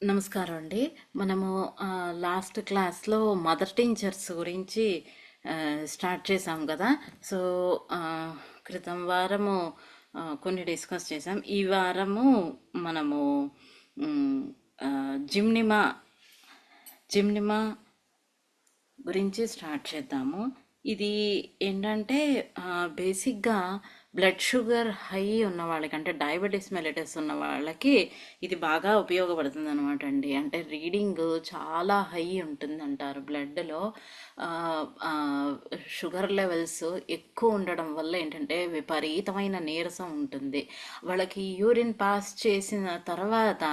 నమస్కారం అండి. మనము లాస్ట్ క్లాస్లో మదర్ టీచర్స్ గురించి స్టార్ట్ చేసాం కదా. సో క్రితం వారము కొన్ని డిస్కస్ చేసాం. ఈ వారము మనము మ్, ఆ, జిమ్నిమా జిమ్నిమా గురించి స్టార్ట్ చేద్దాము. ఇది ఏంటంటే బేసిక్గా బ్లడ్ షుగర్ హై ఉన్న వాళ్ళకి, అంటే డయాబెటీస్ మెలిటస్ ఉన్న వాళ్ళకి ఇది బాగా ఉపయోగపడుతుంది అనమాట అండి. అంటే రీడింగ్ చాలా హై ఉంటుంది అంటారు బ్లడ్లో. షుగర్ లెవెల్స్ ఎక్కువ ఉండడం వల్ల ఏంటంటే విపరీతమైన నీరసం ఉంటుంది వాళ్ళకి. యూరిన్ పాస్ చేసిన తర్వాత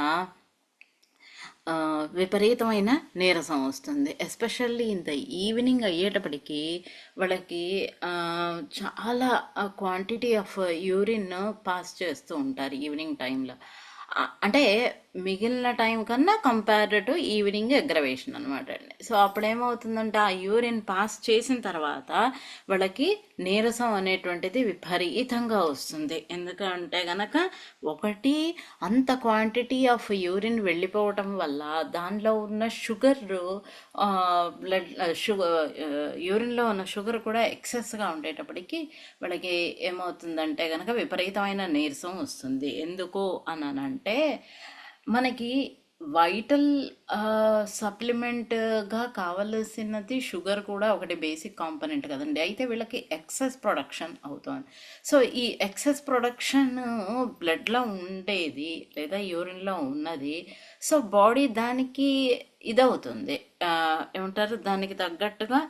విపరీతమైన నీరసం వస్తుంది. ఎస్పెషల్లీ ఇంత ఈవినింగ్ అయ్యేటప్పటికి వాళ్ళకి చాలా క్వాంటిటీ ఆఫ్ యూరిన్ పాస్ చేస్తూ ఉంటారు ఈవినింగ్ టైంలో. అంటే మిగిలిన టైం కన్నా కంపేర్డ్ టు ఈవినింగ్ అగ్రవేషన్ అనమాట అండి. సో అప్పుడేమవుతుందంటే ఆ యూరిన్ పాస్ చేసిన తర్వాత వాళ్ళకి నీరసం అనేటువంటిది విపరీతంగా వస్తుంది. ఎందుకంటే గనక ఒకటి, అంత క్వాంటిటీ ఆఫ్ యూరిన్ వెళ్ళిపోవటం వల్ల దానిలో ఉన్న షుగర్, బ్లడ్ షుగర్, యూరిన్లో ఉన్న షుగర్ కూడా ఎక్సెస్గా ఉండేటప్పటికి వాళ్ళకి ఏమవుతుందంటే గనక విపరీతమైన నీరసం వస్తుంది. ఎందుకు అనంటే మనకి వైటల్ సప్లిమెంట్గా కావలసినది షుగర్ కూడా ఒకటి బేసిక్ కాంపనెంట్ కదండి. అయితే వీళ్ళకి ఎక్సెస్ ప్రొడక్షన్ అవుతుంది. సో ఈ ఎక్సెస్ ప్రొడక్షన్ బ్లడ్లో ఉండేది లేదా యూరిన్లో ఉన్నది. సో బాడీ దానికి ఇదవుతుంది, ఏమంటారు, దానికి తగ్గట్టుగా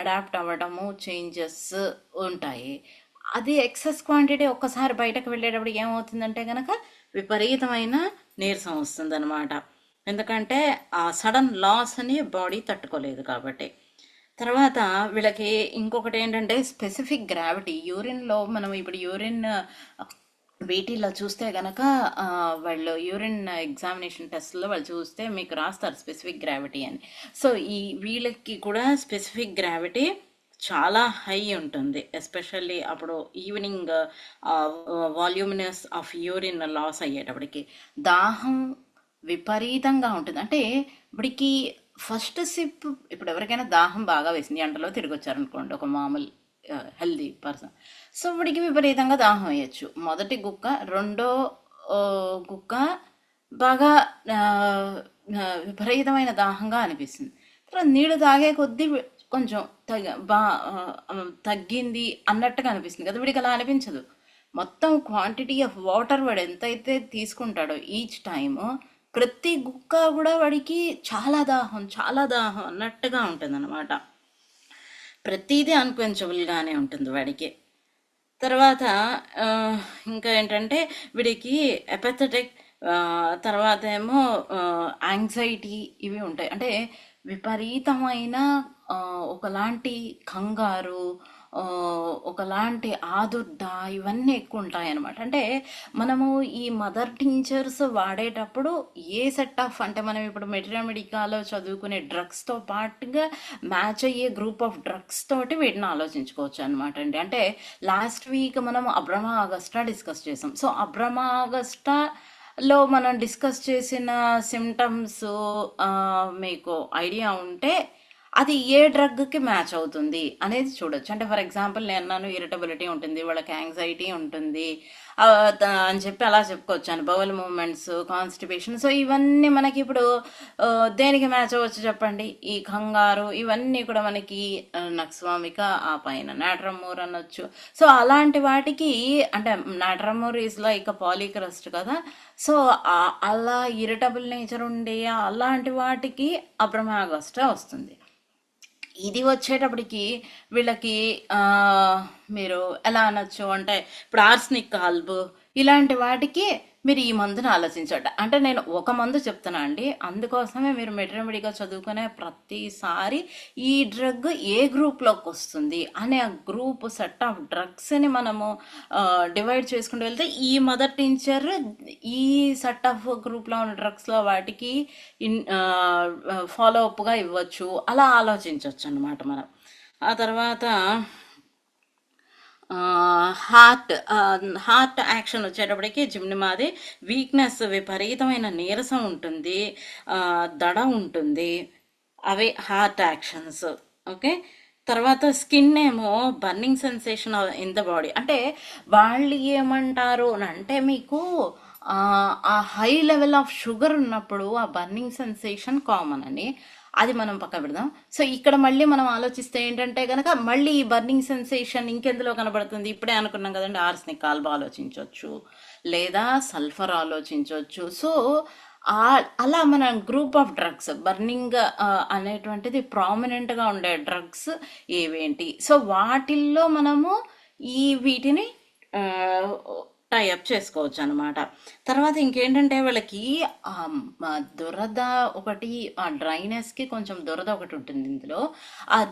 అడాప్ట్ అవ్వడము, చేంజెస్ ఉంటాయి. అది ఎక్సెస్ క్వాంటిటీ ఒక్కసారి బయటకు వెళ్ళేటప్పుడు ఏమవుతుందంటే కనుక విపరీతమైన నీరసం వస్తుందన్నమాట. ఎందుకంటే ఆ సడన్ లాస్ అని బాడీ తట్టుకోలేదు కాబట్టి. తర్వాత వీళ్ళకి ఇంకొకటి ఏంటంటే స్పెసిఫిక్ గ్రావిటీ. యూరిన్లో మనం ఇప్పుడు యూరిన్ వీటిలో చూస్తే గనక వాళ్ళు యూరిన్ ఎగ్జామినేషన్ టెస్ట్లో వాళ్ళు చూస్తే మీకు రాస్తారు స్పెసిఫిక్ గ్రావిటీ అని. సో ఈ వీళ్ళకి కూడా స్పెసిఫిక్ గ్రావిటీ చాలా హై ఉంటుంది. ఎస్పెషల్లీ అప్పుడు evening voluminous of urine loss అయ్యేటప్పటికి దాహం విపరీతంగా ఉంటుంది. అంటే ఇప్పటికి ఫస్ట్ సిప్, ఇప్పుడు ఎవరికైనా దాహం బాగా వేసింది, ఎండలో తిరిగి వచ్చారనుకోండి ఒక మామూలు హెల్దీ పర్సన్, సో వాడికి విపరీతంగా దాహం వేయచ్చు. మొదటి గుక్క, రెండో ఆ, గుక్క బాగా ఆ, విపరీతమైన దాహంగా అనిపిస్తుంది. తర్వాత నీళ్ళు తాగే కొద్దీ కొంచెం తగ్గింది అన్నట్టుగా అనిపిస్తుంది కదా. వీడికి అలా అనిపించదు. మొత్తం క్వాంటిటీ ఆఫ్ వాటర్ వాడు ఎంతైతే తీసుకుంటాడో ఈచ్ టైము, ప్రతి గుక్క కూడా వాడికి చాలా దాహం చాలా దాహం అన్నట్టుగా ఉంటుంది అనమాట. ప్రతిదీ అన్క్వెంచబుల్గానే ఉంటుంది వాడికి. తర్వాత ఆ, ఇంకా ఏంటంటే వీడికి ఎపథెటిక్, తర్వాత ఏమో యాంగ్జైటీ, ఇవి ఉంటాయి. అంటే విపరీతమైన ఆ, ఒకలాంటి కంగారు, ఆ, ఒకలాంటి ఆదుర్ద, ఇవన్నీ ఎక్కువ ఉంటాయి అన్నమాట. అంటే మనము ఈ మదర్ టీచర్స్ వాడేటప్పుడు ఏ సెట్ ఆఫ్, అంటే మనం ఇప్పుడు మెడికాలో చదువుకునే డ్రగ్స్తో పాటుగా మ్యాచ్ అయ్యే గ్రూప్ ఆఫ్ డ్రగ్స్ తోటి వీటిని ఆలోచించుకోవచ్చు అనమాట అండి. అంటే లాస్ట్ వీక్ మనం అబ్రమా ఆగస్టా డిస్కస్ చేసాం. సో అబ్రమా ఆగస్టా లో మనం డిస్కస్ చేసిన సిమ్టమ్స్ మీకు ఐడియా ఉంటే అది ఏ డ్రగ్కి మ్యాచ్ అవుతుంది అనేది చూడొచ్చు. అంటే ఫర్ ఎగ్జాంపుల్ నేను అన్నాను ఇరిటబిలిటీ ఉంటుంది, వాళ్ళకి యాంగ్జైటీ ఉంటుంది అని చెప్పి అలా చెప్పుకోవచ్చు అని. బౌల్ మూమెంట్స్, కాన్స్టిపేషన్, సో ఇవన్నీ మనకి ఇప్పుడు దేనికి మ్యాచ్ అవ్వచ్చు చెప్పండి? ఈ కంగారు, ఇవన్నీ కూడా మనకి నక్స్వామిక, ఆ పైన నాట్రమూర్ అనొచ్చు. సో అలాంటి వాటికి, అంటే నాట్రమూర్ ఈజ్ లైక్ పాలీక్రస్ట్ కదా. సో అలా ఇరిటబుల్ నేచర్ ఉండే అలాంటి వాటికి అబ్రమాగస్టా వస్తుంది. ఇది వచ్చేటప్పటికి వీళ్ళకి మీరు ఎలా అనొచ్చు అంటే, ఇప్పుడు ఆర్స్నిక్ హాల్బ్ ఇలాంటి వాటికి మీరు ఈ మందుని ఆలోచించట. అంటే నేను ఒక మందు చెప్తున్నా అండి, అందుకోసమే మీరు మెడిగా చదువుకునే ప్రతిసారి ఈ డ్రగ్ ఏ గ్రూప్లోకి వస్తుంది అనే ఆ గ్రూప్ సెట్ ఆఫ్ డ్రగ్స్ని మనము డివైడ్ చేసుకుంటూ వెళ్తే ఈ మదర్ టించర్ ఈ సెట్ ఆఫ్ గ్రూప్లో ఉన్న డ్రగ్స్లో వాటికి ఫాలో అప్గా ఇవ్వచ్చు, అలా ఆలోచించవచ్చు అనమాట మనం. ఆ తర్వాత హార్ట్ హార్ట్ యాక్షన్ వచ్చేటప్పటికి జిమ్నిమాది వీక్నెస్, విపరీతమైన నీరసం ఉంటుంది, దడ ఉంటుంది. అవి హార్ట్ యాక్షన్స్. ఓకే. తర్వాత స్కిన్ ఏమో burning sensation in the body. అంటే వాళ్ళు ఏమంటారు అని అంటే మీకు ఆ హై లెవెల్ ఆఫ్ షుగర్ ఉన్నప్పుడు ఆ బర్నింగ్ సెన్సేషన్ కామన్ అని, అది మనం పక్క పెడదాం. సో ఇక్కడ మళ్ళీ మనం ఆలోచిస్తే ఏంటంటే గనక మళ్ళీ ఈ బర్నింగ్ సెన్సేషన్ ఇంకెందులో కనబడుతుంది? ఇప్పుడే అనుకున్నాం కదండి, ఆర్స్నిక్ ఆల్బా ఆలోచించవచ్చు, లేదా సల్ఫర్ ఆలోచించవచ్చు. సో అలా మన గ్రూప్ ఆఫ్ డ్రగ్స్ బర్నింగ్ అనేటువంటిది ప్రామినెంట్గా ఉండే డ్రగ్స్ ఏవేంటి? సో వాటిల్లో మనము వీటిని టైఅప్ చేసుకోవచ్చు అనమాట. తర్వాత ఇంకేంటంటే వీళ్ళకి దురద ఒకటి, ఆ డ్రైనెస్కి కొంచెం దురద ఒకటి ఉంటుంది ఇందులో.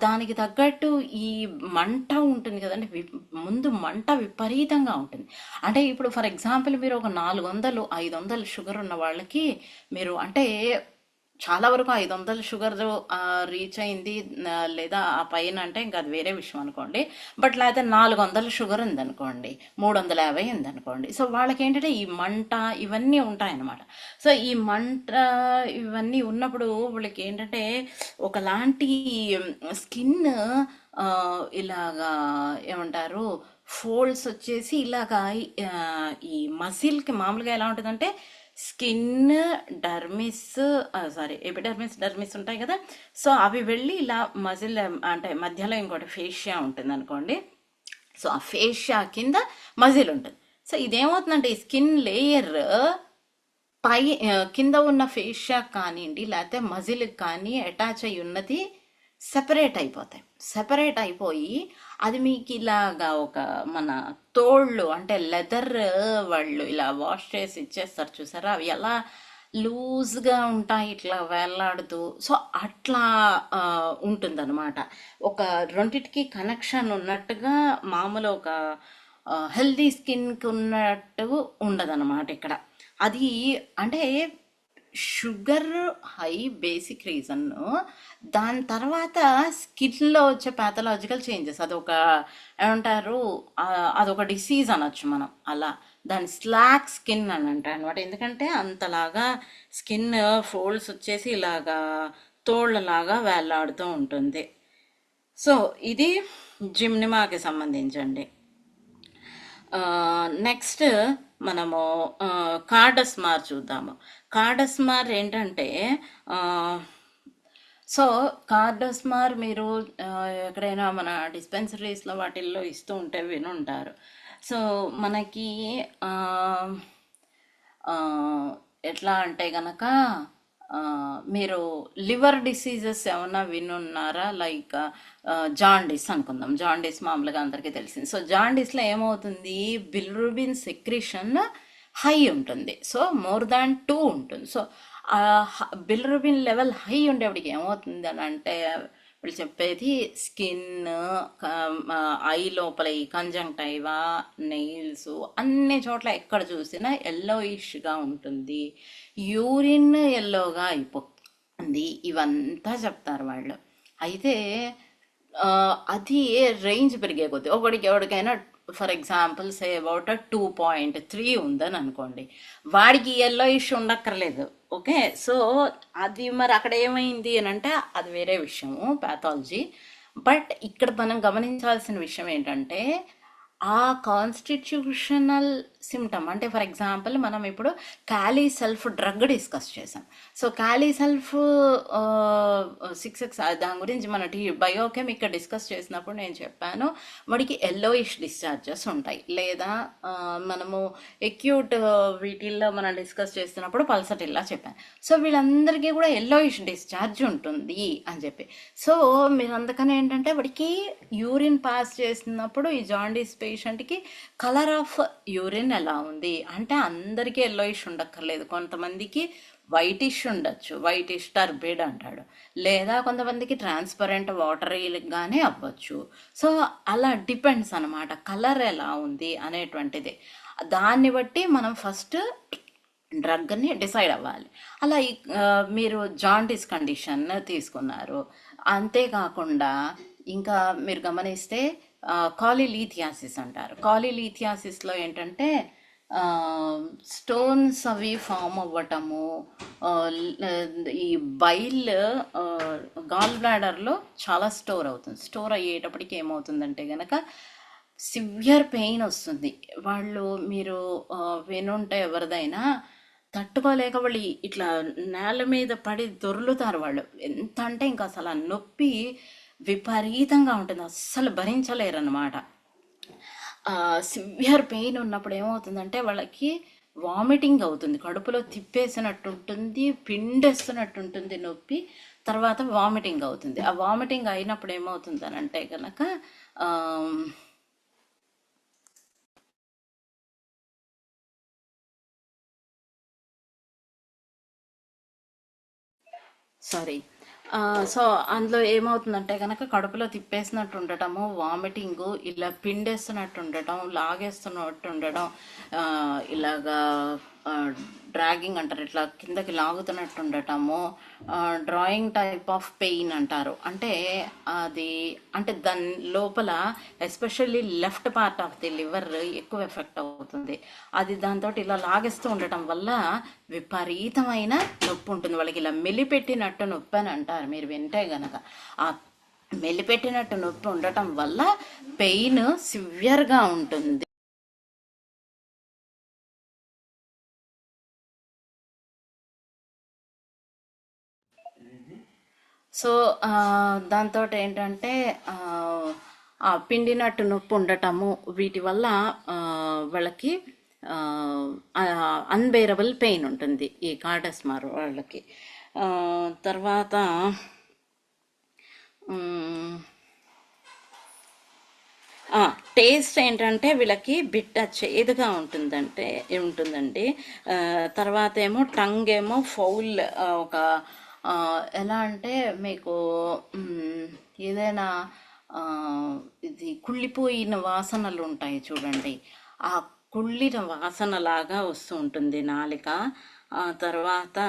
దానికి తగ్గట్టు ఈ మంట ఉంటుంది కదండి, ముందు మంట విపరీతంగా ఉంటుంది. అంటే ఇప్పుడు ఫర్ ఎగ్జాంపుల్ మీరు ఒక 400 500 షుగర్ ఉన్న వాళ్ళకి మీరు అంటే చాలా వరకు 500 షుగర్ రీచ్ అయింది, లేదా ఆ పైన అంటే ఇంకా అది వేరే విషయం అనుకోండి. బట్ లేకపోతే 400 షుగర్ ఉందనుకోండి, 350 ఉందనుకోండి. సో వాళ్ళకి ఏంటంటే ఈ మంట ఇవన్నీ ఉంటాయన్నమాట. సో ఈ మంట ఇవన్నీ ఉన్నప్పుడు వాళ్ళకి ఏంటంటే ఒకలాంటి స్కిన్ ఇలాగా ఏమంటారు, ఫోల్డ్స్ వచ్చేసి ఇలాగా ఈ మసిల్కి మామూలుగా ఎలా ఉంటుందంటే skin, dermis, sorry epidermis, dermis ఉంటాయి కదా. సో అవి వెళ్ళి ఇలా మజిల్ అంటే మధ్యలో ఇంకోటి ఫేషియా ఉంటుంది అనుకోండి. సో ఆ ఫేషియా కింద మజిల్ ఉంటుంది. సో ఇదేమవుతుందంటే ఈ స్కిన్ లేయర్ పై కింద ఉన్న ఫేషియా కానివ్వండి లేకపోతే మజిల్కి కానీ అటాచ్ అయి ఉన్నది సెపరేట్ అయిపోతాయి. సెపరేట్ అయిపోయి అది మీకు ఇలాగా ఒక మన తోళ్ళు అంటే లెదర్ వాళ్ళు ఇలా వాష్ చేసి ఇచ్చేస్తారు చూసారా, అవి ఎలా లూజ్గా ఉంటాయి ఇట్లా వేలాడుతూ. సో అట్లా ఉంటుందన్నమాట. ఒక రెండిటికి కనెక్షన్ ఉన్నట్టుగా మామూలు ఒక హెల్దీ స్కిన్కి ఉన్నట్టు ఉండదన్నమాట ఇక్కడ. అది అంటే షుగర్ హై బేసిక్ రీజన్, దాని తర్వాత స్కిన్లో వచ్చే ప్యాథలాజికల్ చేంజెస్, అదొక ఏమంటారు, అదొక డిసీజ్ అనొచ్చు మనం అలా. దాని స్లాక్ స్కిన్ అని అంటారు అనమాట. ఎందుకంటే అంతలాగా స్కిన్ ఫోల్డ్స్ వచ్చేసి ఇలాగా తోళ్ళలాగా వేలాడుతూ ఉంటుంది. సో ఇది జిమ్నిమాకి సంబంధించండి. నెక్స్ట్ మనము కార్డస్మార్ చూద్దాము. కార్డస్మార్ ఏంటంటే సో కార్డస్మార్ మీరు ఎక్కడైనా మన డిస్పెన్సరీస్లో వాటిల్లో ఇస్తూ ఉంటే వినుంటారు. సో మనకి ఎట్లా అంటే గనక మీరు లివర్ డిసీజెస్ ఏమన్నా వినున్నారా? లైక్ జాండీస్ అనుకుందాం. జాండీస్ మామూలుగా అందరికీ తెలిసింది. సో జాండీస్లో ఏమవుతుంది, బిలిరూబిన్ సెక్రిషన్ హై ఉంటుంది. సో మోర్ దాన్ 2 ఉంటుంది. సో బిలిరూబిన్ లెవెల్ హై ఉండేవాడికి ఏమవుతుంది అని అంటే వీళ్ళు చెప్పేది స్కిన్, ఐ లోపల ఈ కంజంక్టైవా, నెయిల్స్ అన్ని చోట్ల ఎక్కడ చూసినా ఎల్లోయిష్గా ఉంటుంది, యూరిన్ ఎల్లోగా అయిపోతుంది, ఇవంతా చెప్తారు వాళ్ళు. అయితే అది రేంజ్ పెరిగే కొద్ది ఒకడికి ఎవరికైనా ఫర్ ఎగ్జాంపుల్ సే అబౌట్ 2.3 ఉందని అనుకోండి, వాడికి ఎల్లో ఇష్యూ ఉండక్కర్లేదు. ఓకే. సో అది మరి అక్కడ ఏమైంది అని అంటే అది వేరే విషయము, ప్యాథాలజీ. బట్ ఇక్కడ మనం గమనించాల్సిన విషయం ఏంటంటే ఆ కాన్స్టిట్యూషనల్ సిమ్టమ్ అంటే ఫర్ ఎగ్జాంపుల్ మనం ఇప్పుడు క్యాలీ సెల్ఫ్ డ్రగ్ డిస్కస్ చేసాం. సో క్యాలీ సెల్ఫ్ 6X దాని గురించి మన బయోకెమిక్ డిస్కస్ చేసినప్పుడు నేను చెప్పాను వాడికి ఎల్లోయిష్ డిశ్చార్జెస్ ఉంటాయి, లేదా మనము ఎక్యూట్ వీటిల్లో మనం డిస్కస్ చేస్తున్నప్పుడు పల్సటిల్లా చెప్పాను. సో వీళ్ళందరికీ కూడా ఎల్లోయిష్ డిశ్చార్జ్ ఉంటుంది అని చెప్పి. సో మీరు అందుకని ఏంటంటే వాడికి యూరిన్ పాస్ చేసినప్పుడు ఈ జాండీస్ పేషెంట్కి కలర్ ఆఫ్ యూరిన్ ఎలా ఉంది అంటే అందరికీ ఎల్లోయిష్ ఉండక్కర్లేదు, కొంతమందికి వైటిష్ ఉండొచ్చు, వైటిష్ టర్బిడ్ అంటాడు, లేదా కొంతమందికి ట్రాన్స్పరెంట్ వాటరీగానే అవ్వచ్చు. సో అలా డిపెండ్స్ అనమాట కలర్ ఎలా ఉంది అనేటువంటిది. దాన్ని బట్టి మనం ఫస్ట్ డ్రగ్ని డిసైడ్ అవ్వాలి. అలా మీరు జాండీస్ కండిషన్ తీసుకున్నారు. అంతేకాకుండా ఇంకా మీరు గమనిస్తే కాలిలీథియాసిస్ అంటారు. కాలిలీథియాసిస్లో ఏంటంటే స్టోన్స్ అవి ఫామ్ అవ్వటము, ఆ, ఈ బైల్ గాల్ బ్లాడర్లో చాలా స్టోర్ అవుతుంది. స్టోర్ అయ్యేటప్పటికి ఏమవుతుందంటే గనక సివియర్ పెయిన్ వస్తుంది. వాళ్ళు మీరు వినుంటే ఎవరిదైనా తట్టుకోలేక వాళ్ళు ఇట్లా నేల మీద పడి దొర్లుతారు. వాళ్ళు ఎంత అంటే ఇంకా అసలు ఆ నొప్పి విపరీతంగా ఉంటుంది, అస్సలు భరించలేరు అనమాట. సివియర్ పెయిన్ ఉన్నప్పుడు ఏమవుతుందంటే వాళ్ళకి వామిటింగ్ అవుతుంది, కడుపులో తిప్పేసినట్టు ఉంటుంది, పిండేస్తున్నట్టు ఉంటుంది నొప్పి. తర్వాత వామిటింగ్ అవుతుంది. ఆ వామిటింగ్ అయినప్పుడు ఏమవుతుంది అని అంటే కనుక సారీ. సో అందులో ఏమవుతుందంటే కనుక కడుపులో తిప్పేసినట్టు ఉండటము, వామిటింగు, ఇలా పిండేస్తున్నట్టు ఉండటం, లాగేస్తున్నట్టు ఉండటం, ఇలాగా డ్రాగింగ్ అంటారు, ఇట్లా కిందకి లాగుతున్నట్టు ఉండటము, డ్రాయింగ్ టైప్ ఆఫ్ పెయిన్ అంటారు. అంటే అది అంటే దాని లోపల especially left part of the liver ఎక్కువ ఎఫెక్ట్ అవుతుంది. అది దాంతో ఇలా లాగేస్తూ ఉండటం వల్ల విపరీతమైన నొప్పి ఉంటుంది వాళ్ళకి. ఇలా మెలిపెట్టినట్టు నొప్పి అని అంటారు మీరు వింటే గనక. ఆ మెలిపెట్టినట్టు నొప్పి ఉండటం వల్ల పెయిన్ సివియర్గా ఉంటుంది. సో దాంతో ఏంటంటే ఆ పిండినట్టు నొప్పి ఉండటము, వీటి వల్ల వాళ్ళకి అన్బేరబుల్ పెయిన్ ఉంటుంది ఈ కార్డస్మార్ వాళ్ళకి. తర్వాత టేస్ట్ ఏంటంటే వీళ్ళకి బిట్ట చేదుగా ఉంటుందండి. తర్వాత ఏమో టంగ్ ఏమో ఫౌల్, ఒక ఎలా అంటే మీకు ఏదైనా ఇది కుళ్ళిపోయిన వాసనలు ఉంటాయి చూడండి, ఆ కుళ్ళిన వాసన లాగా వస్తూ ఉంటుంది నాలిక. తర్వాత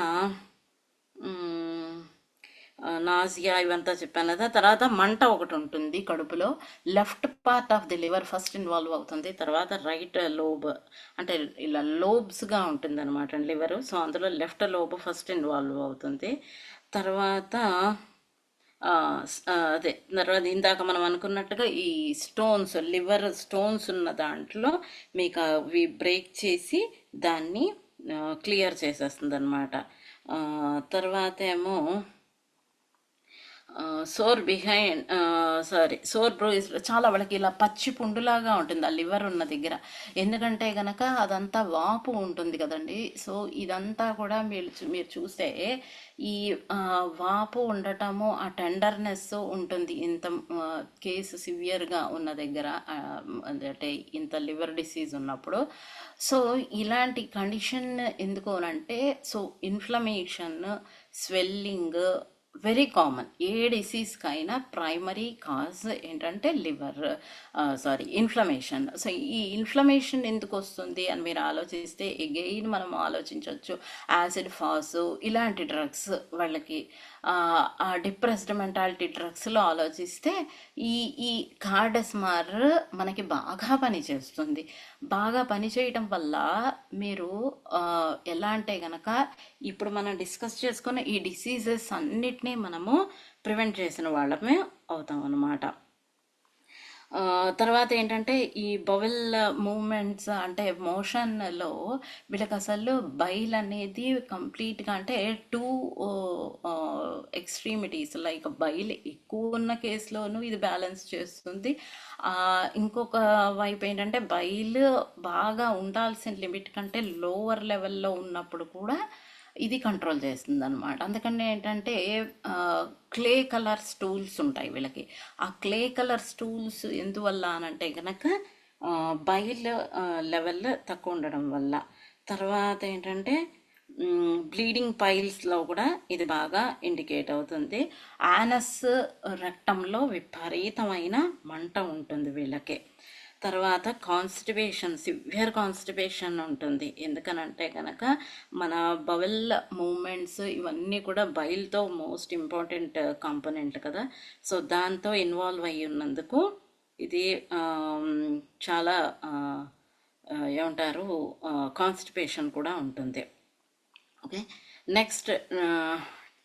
నాజియా ఇవంతా చెప్పాను కదా. తర్వాత మంట ఒకటి ఉంటుంది కడుపులో. Left part of the liver first involve అవుతుంది, తర్వాత రైట్ లోబ్, అంటే ఇలా లోబ్స్గా ఉంటుంది అనమాట లివర్. సో అందులో లెఫ్ట్ లోబ్ ఫస్ట్ ఇన్వాల్వ్ అవుతుంది. తర్వాత అదే తర్వాత ఇందాక మనం అనుకున్నట్టుగా ఈ స్టోన్స్, లివర్ స్టోన్స్ ఉన్న దాంట్లో మీకు అవి బ్రేక్ చేసి దాన్ని క్లియర్ చేసేస్తుంది అనమాట. తర్వాత ఏమో సోర్ బ్రూయిస్ చాలా వాళ్ళకి ఇలా పచ్చి పుండులాగా ఉంటుంది ఆ లివర్ ఉన్న దగ్గర. ఎందుకంటే గనక అదంతా వాపు ఉంటుంది కదండి. సో ఇదంతా కూడా మీరు చూస్తే ఈ వాపు ఉండటము, ఆ టెండర్నెస్ ఉంటుంది ఇంత కేసు సివియర్గా ఉన్న దగ్గర, అంటే ఇంత లివర్ డిసీజ్ ఉన్నప్పుడు. సో ఇలాంటి కండిషన్ ఎందుకు అంటే, so inflammation, swelling very common. ఏ డిసీజ్కైనా ప్రైమరీ కాజ్ ఏంటంటే ఇన్ఫ్లమేషన్. సో ఈ ఇన్ఫ్లమేషన్ ఎందుకు వస్తుంది అని మీరు ఆలోచిస్తే ఎగెయిన్ మనం ఆలోచించవచ్చు యాసిడ్ ఫాస్ ఇలాంటి డ్రగ్స్ వాళ్ళకి. ఆ డిప్రెస్డ్ మెంటాలిటీ డ్రగ్స్లో ఆలోచిస్తే ఈ ఈ కార్డస్మార్ మనకి బాగా పనిచేస్తుంది. బాగా పనిచేయటం వల్ల మీరు ఎలా అంటే గనక ఇప్పుడు మనం డిస్కస్ చేసుకున్న ఈ డిసీజెస్ అన్నిటినీ మనము ప్రివెంట్ చేసిన వాళ్ళమే అవుతాం అన్నమాట. తర్వాత ఏంటంటే ఈ బవెల్ మూమెంట్స్ అంటే మోషన్లో వీళ్ళకి అసలు బైల్ అనేది కంప్లీట్గా అంటే టూ ఎక్స్ట్రీమిటీస్, లైక్ బైల్ ఎక్కువ ఉన్న కేసులోనూ ఇది బ్యాలెన్స్ చేస్తుంది. ఇంకొక వైపు ఏంటంటే బైల్ బాగా ఉండాల్సిన లిమిట్ కంటే లోవర్ లెవెల్లో ఉన్నప్పుడు కూడా ఇది కంట్రోల్ చేస్తుంది అనమాట. అందుకని ఏంటంటే క్లే కలర్ స్టూల్స్ ఉంటాయి వీళ్ళకి. ఆ క్లే కలర్ స్టూల్స్ ఎందువల్ల అనంటే కనుక బైల్ లెవెల్ తక్కువ ఉండడం వల్ల. తర్వాత ఏంటంటే బ్లీడింగ్ పైల్స్లో కూడా ఇది బాగా ఇండికేట్ అవుతుంది. యానస్ రక్తంలో విపరీతమైన మంట ఉంటుంది వీళ్ళకి. తర్వాత కాన్స్టిపేషన్, సివియర్ కాన్స్టిపేషన్ ఉంటుంది. ఎందుకనంటే కనుక మన బవెల్ మూమెంట్స్ ఇవన్నీ కూడా బైల్తో మోస్ట్ ఇంపార్టెంట్ కాంపోనెంట్ కదా. సో దాంతో ఇన్వాల్వ్ అయ్యి ఉన్నందుకు ఇది చాలా ఏమంటారు, కాన్స్టిపేషన్ కూడా ఉంటుంది. ఓకే. Next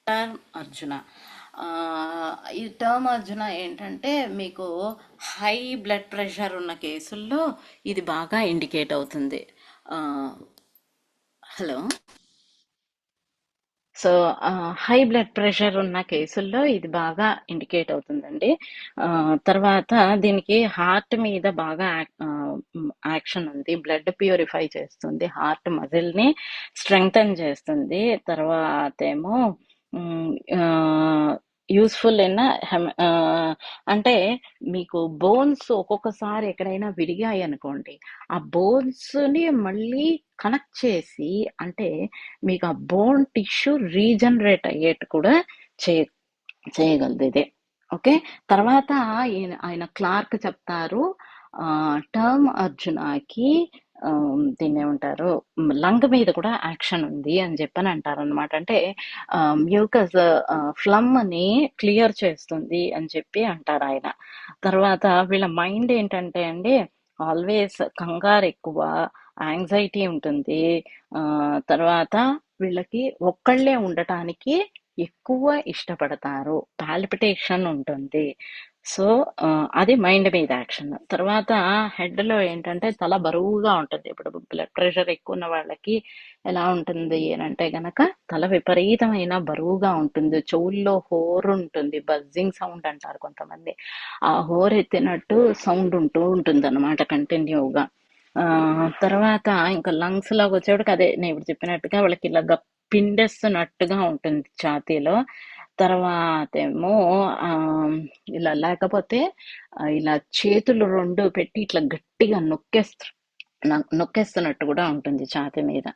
term Arjuna. ఆ, ఈ టర్మ్ అర్జున ఏంటంటే మీకు హై బ్లడ్ ప్రెషర్ ఉన్న కేసుల్లో ఇది బాగా ఇండికేట్ అవుతుంది. Hello. So high blood pressure ఉన్న కేసుల్లో ఇది బాగా ఇండికేట్ అవుతుందండి. తర్వాత దీనికి హార్ట్ మీద బాగా యాక్షన్ ఉంది. బ్లడ్ ప్యూరిఫై చేస్తుంది, హార్ట్ మజిల్ని స్ట్రెంగ్తన్ చేస్తుంది. తర్వాత ఏమో యూస్ఫుల్ అయిన అంటే మీకు బోన్స్ ఒక్కొక్కసారి ఎక్కడైనా విరిగాయి అనుకోండి, ఆ బోన్స్ని మళ్ళీ కనెక్ట్ చేసి, అంటే మీకు ఆ బోన్ టిష్యూ రీజనరేట్ అయ్యేట్టు కూడా చేయ చేయగలదు ఇది. ఓకే. తర్వాత ఆయన క్లార్క్ చెప్తారు, టర్మ్ అర్జునాకి దీన్ని ఏమంటారు, లంగ్ మీద కూడా యాక్షన్ ఉంది అని చెప్పని అంటారు అనమాట. అంటే మ్యూకస్ ఫ్లమ్ ని క్లియర్ చేస్తుంది అని చెప్పి అంటారు ఆయన. తర్వాత వీళ్ళ మైండ్ ఏంటంటే అండి, ఆల్వేస్ కంగారు ఎక్కువ, యాంగ్జైటీ ఉంటుంది. తర్వాత వీళ్ళకి ఒక్కళ్ళే ఉండటానికి ఎక్కువ ఇష్టపడతారు, పాల్పిటేషన్ ఉంటుంది. సో అది మైండ్ మీద యాక్షన్. తర్వాత హెడ్ లో ఏంటంటే తల బరువుగా ఉంటుంది. ఇప్పుడు బ్లడ్ ప్రెషర్ ఎక్కువ ఉన్న వాళ్ళకి ఎలా ఉంటుంది అని అంటే గనక తల విపరీతమైన బరువుగా ఉంటుంది, చెవుల్లో హోర్ ఉంటుంది, బజ్జింగ్ సౌండ్ అంటారు కొంతమంది, ఆ హోర్ ఎత్తినట్టు సౌండ్ ఉంటూ ఉంటుంది అనమాట కంటిన్యూగా. ఆ తర్వాత ఇంకా లంగ్స్ లాగా వచ్చేవాడికి అదే నేను ఇప్పుడు చెప్పినట్టుగా వాళ్ళకి ఇలా పిండేస్తున్నట్టుగా ఉంటుంది ఛాతీలో. తర్వాత ఏమో ఆ ఇలా లేకపోతే ఇలా చేతులు రెండు పెట్టి ఇట్లా గట్టిగా నొక్కేస్తున్నట్టు కూడా ఉంటుంది ఛాతీ మీద.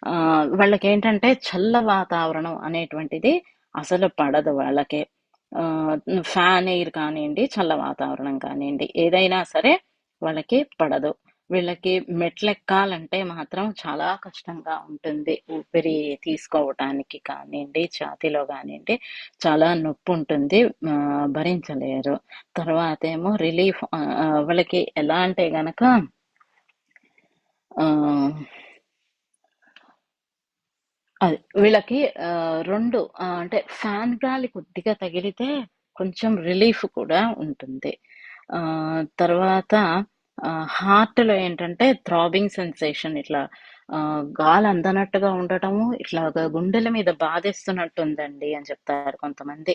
ఆ వాళ్ళకి ఏంటంటే చల్ల వాతావరణం అనేటువంటిది అసలు పడదు వాళ్ళకి. ఆ ఫ్యాన్ ఎయిర్ కానివ్వండి, చల్ల వాతావరణం కానివ్వండి, ఏదైనా సరే వాళ్ళకి పడదు. వీళ్ళకి మెట్లెక్కాలంటే మాత్రం చాలా కష్టంగా ఉంటుంది. ఊపిరి తీసుకోవటానికి కానివ్వండి, ఛాతీలో కానివ్వండి చాలా నొప్పి ఉంటుంది, భరించలేరు. తర్వాత ఏమో రిలీఫ్ వాళ్ళకి ఎలా అంటే గనక ఆ అది వీళ్ళకి రెండు అంటే ఫ్యాన్ గాలి కొద్దిగా తగిలితే కొంచెం రిలీఫ్ కూడా ఉంటుంది. ఆ తర్వాత హార్ట్లో ఏంటంటే థ్రాబింగ్ సెన్సేషన్, ఇట్లా గాలి అందనట్టుగా ఉండటము, ఇట్లా గుండెల మీద బాధేస్తున్నట్టు ఉందండి అని చెప్తారు కొంతమంది.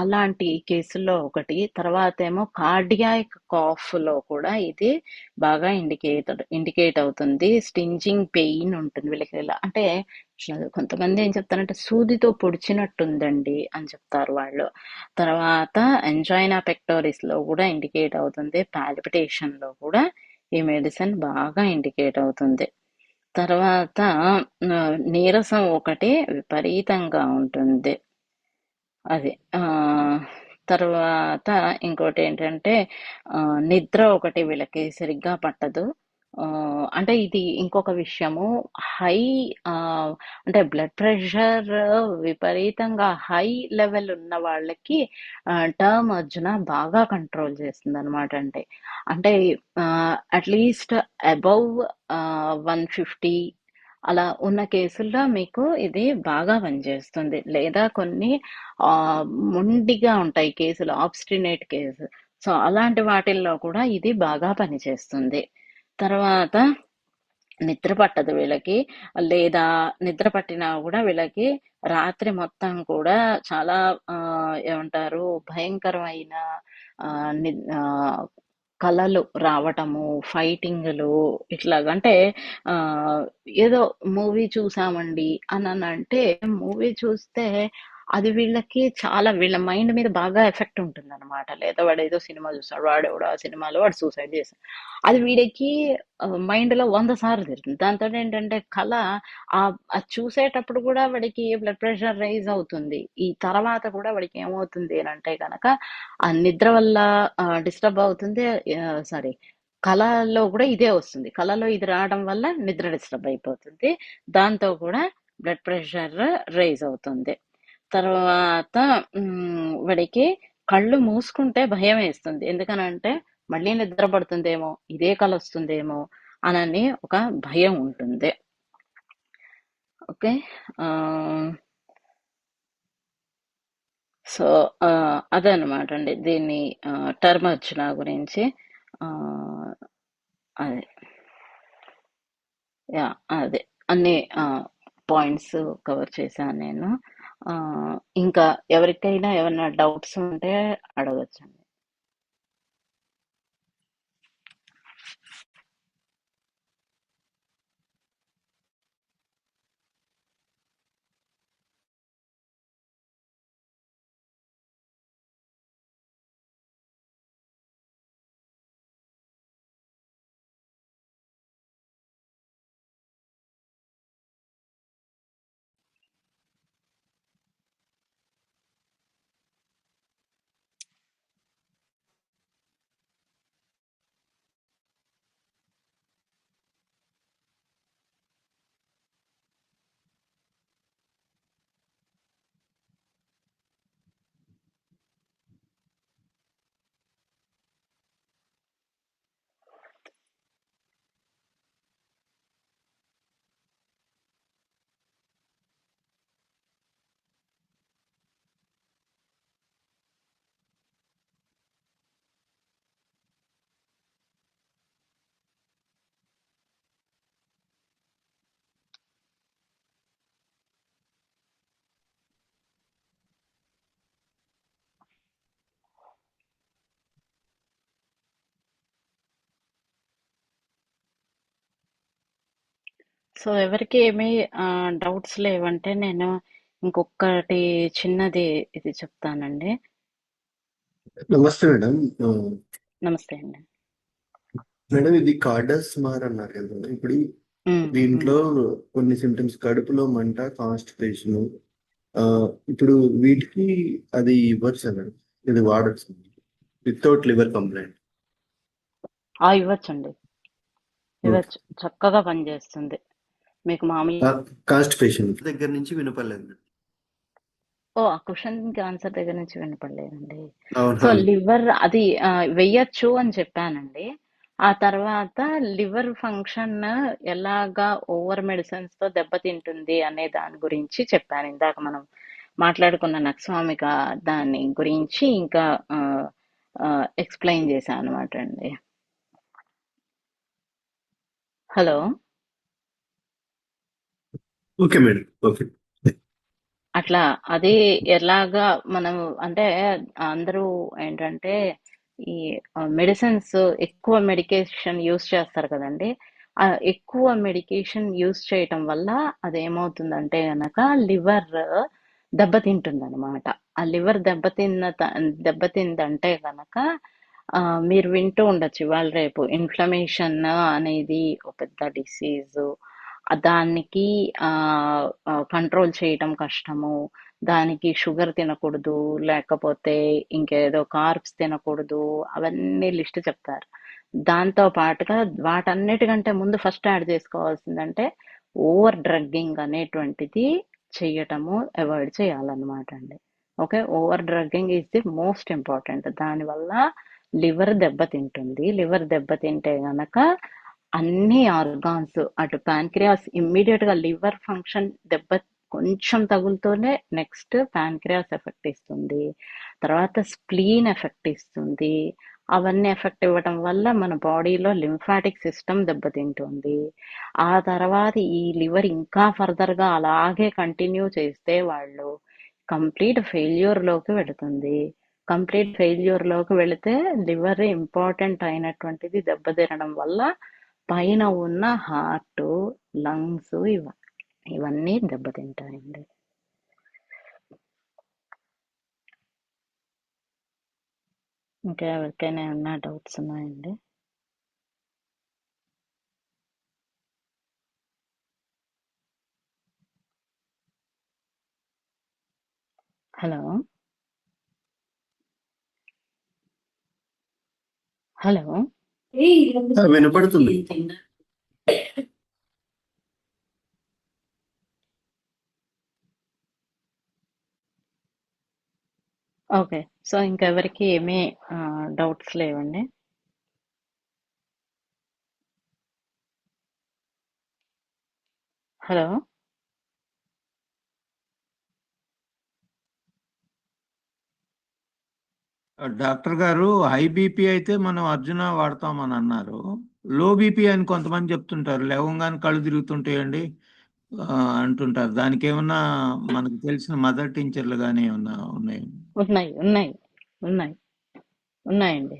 అలాంటి కేసుల్లో ఒకటి. తర్వాత ఏమో కార్డియాక్ కాఫ్ లో కూడా ఇది బాగా ఇండికేట్ అవుతుంది. స్టింజింగ్ పెయిన్ ఉంటుంది వీళ్ళకి. ఇలా అంటే కొంతమంది ఏం చెప్తారంటే సూదితో పొడిచినట్టుందండి అని చెప్తారు వాళ్ళు. తర్వాత ఎంజైనా పెక్టోరిస్ లో కూడా ఇండికేట్ అవుతుంది, పాల్పిటేషన్ లో కూడా ఈ మెడిసిన్ బాగా ఇండికేట్ అవుతుంది. తర్వాత నీరసం ఒకటి విపరీతంగా ఉంటుంది అది. తర్వాత ఇంకోటి ఏంటంటే నిద్ర ఒకటి వీళ్ళకి సరిగ్గా పట్టదు. అంటే ఇది ఇంకొక విషయము. హై అంటే బ్లడ్ ప్రెషర్ విపరీతంగా హై లెవెల్ ఉన్న వాళ్ళకి టర్మ్ అర్జున బాగా కంట్రోల్ చేస్తుంది అనమాట. అంటే అట్లీస్ట్ అబౌవ్ 150 అలా ఉన్న కేసుల్లో మీకు ఇది బాగా పనిచేస్తుంది. లేదా కొన్ని ఆ మొండిగా ఉంటాయి కేసులు, ఆబ్స్టినేట్ కేసు, సో అలాంటి వాటిల్లో కూడా ఇది బాగా పనిచేస్తుంది. తర్వాత నిద్ర పట్టదు వీళ్ళకి, లేదా నిద్ర పట్టినా కూడా వీళ్ళకి రాత్రి మొత్తం కూడా చాలా ఏమంటారు, భయంకరమైన ఆ, ని- ఆ, కలలు రావటము, ఫైటింగ్లు, ఇట్లాగంటే ఆ ఏదో మూవీ చూసామండి అని అంటే మూవీ చూస్తే అది వీళ్ళకి చాలా, వీళ్ళ మైండ్ మీద బాగా ఎఫెక్ట్ ఉంటుంది అనమాట. లేదా వాడు ఏదో సినిమా చూస్తాడు, వాడు ఆ సినిమాలో వాడు సూసైడ్ చేస్తాడు, అది వీడికి మైండ్ లో 100 సార్లు తిరుగుతుంది. దాంతో ఏంటంటే కళ అది చూసేటప్పుడు కూడా వాడికి బ్లడ్ ప్రెషర్ రైజ్ అవుతుంది. ఈ తర్వాత కూడా వాడికి ఏమవుతుంది అని అంటే కనుక ఆ నిద్ర వల్ల డిస్టర్బ్ అవుతుంది. సారీ, కళలో కూడా ఇదే వస్తుంది. కళలో ఇది రావడం వల్ల నిద్ర డిస్టర్బ్ అయిపోతుంది, దాంతో కూడా బ్లడ్ ప్రెషర్ రైజ్ అవుతుంది. తర్వాత వాడికి కళ్ళు మూసుకుంటే భయం వేస్తుంది. ఎందుకనంటే మళ్ళీ నిద్ర పడుతుందేమో, ఇదే కల వస్తుందేమో అనని ఒక భయం ఉంటుంది. ఓకే. సో అదనమాట అండి దీన్ని టర్మ్ వచ్చిన గురించి. ఆ, అదే యా అదే అన్ని పాయింట్స్ కవర్ చేశాను నేను. ఆ, ఇంకా ఎవరికైనా ఏమైనా డౌట్స్ ఉంటే అడగచ్చండి. సో ఎవరికి ఏమీ డౌట్స్ లేవంటే నేను ఇంకొకటి చిన్నది ఇది చెప్తానండి. నమస్తే మేడం. నమస్తే అండి. మేడం ఇది కార్డస్ స్మార్ అన్నారు కదా. ఇప్పుడు ఉమ్, దీంట్లో ఉమ్. కొన్ని సిమ్టమ్స్ కడుపులో మంట, కాన్స్టిపేషన్. ఇప్పుడు వీటికి అది ఇవ్వచ్చు మేడం, ఇది వాడచ్చు వితౌట్ లివర్ కంప్లైంట్. ఇవ్వచ్చండి, ఓకే. ఇవ్వచ్చు, చక్కగా పనిచేస్తుంది. మీకు మామూలు కాన్స్టిపేషన్ దగ్గర నుంచి వినపడలేదు మేడం. ఆ క్వశ్చన్ కి ఆన్సర్ దగ్గర నుంచి వినపడలేదండి. సో అవునవును. లివర్ అది వెయ్యొచ్చు అని చెప్పానండి. ఆ తర్వాత లివర్ ఫంక్షన్ ఎలాగా ఓవర్ మెడిసిన్స్ తో దెబ్బతింటుంది అనే దాని గురించి చెప్పాను ఇందాక మనం మాట్లాడుకున్న నక్స్వామిక దాని గురించి ఇంకా ఎక్స్ప్లెయిన్ చేశాను అనమాట అండి. హలో. Okay madam. ఓకే. అట్లా అది ఎలాగా మనం అంటే అందరూ ఏంటంటే ఈ మెడిసిన్స్ ఎక్కువ మెడికేషన్ యూస్ చేస్తారు కదండి. ఆ ఎక్కువ మెడికేషన్ యూస్ చేయటం వల్ల అదేమవుతుందంటే గనక లివర్ దెబ్బతింటుంది అనమాట. ఆ లివర్ దెబ్బతిందంటే గనక మీరు వింటూ ఉండొచ్చు ఇవాళ రేపు ఇన్ఫ్లమేషన్ అనేది ఒక పెద్ద డిసీజ్. దానికి కంట్రోల్ చేయటం కష్టము. దానికి షుగర్ తినకూడదు, లేకపోతే ఇంకేదో కార్బ్స్ తినకూడదు, అవన్నీ లిస్ట్ చెప్తారు. దాంతో పాటుగా వాటన్నిటికంటే ముందు ఫస్ట్ యాడ్ చేసుకోవాల్సిందంటే ఓవర్ డ్రగ్గింగ్ అనేటువంటిది చెయ్యటము అవాయిడ్ చేయాలన్నమాట అండి. Okay, over drugging is the most important. దానివల్ల లివర్ దెబ్బతింటుంది. లివర్ దెబ్బతింటే గనక అన్ని ఆర్గాన్స్, అటు ప్యాన్క్రియాస్ ఇమ్మీడియట్ గా లివర్ ఫంక్షన్ దెబ్బ కొంచెం తగులుతూనే నెక్స్ట్ ప్యాన్క్రియాస్ ఎఫెక్ట్ ఇస్తుంది, తర్వాత స్ప్లీన్ ఎఫెక్ట్ ఇస్తుంది. అవన్నీ ఎఫెక్ట్ ఇవ్వటం వల్ల మన బాడీలో లింఫాటిక్ సిస్టమ్ దెబ్బతింటుంది. ఆ తర్వాత ఈ లివర్ ఇంకా ఫర్దర్ గా అలాగే కంటిన్యూ చేస్తే వాళ్ళు కంప్లీట్ ఫెయిల్యూర్ లోకి వెళుతుంది. కంప్లీట్ ఫెయిల్యూర్ లోకి వెళితే లివర్ ఇంపార్టెంట్ అయినటువంటిది దెబ్బతినడం వల్ల పైన ఉన్న హార్ట్, లంగ్స్ ఇవన్నీ దెబ్బతింటాయండి. ఇంకా ఎవరికైనా ఏమన్నా డౌట్స్ ఉన్నాయండి? హలో. హలో. వినపడుతుంది. ఓకే. సో ఇంకెవరికి ఏమీ డౌట్స్ లేవండి. హలో. డాక్టర్ గారు, హై బీపీ అయితే మనం అర్జున వాడతామని అన్నారు. లో బీపీ అని కొంతమంది చెప్తుంటారు, లేవంగానే కళ్ళు తిరుగుతుంటాయండి ఆ, అంటుంటారు. దానికి ఏమన్నా మనకు తెలిసిన మదర్ టీచర్లు కానీ ఏమన్నా ఉన్నాయి? ఉన్నాయి, ఉన్నాయి, ఉన్నాయి, ఉన్నాయండి.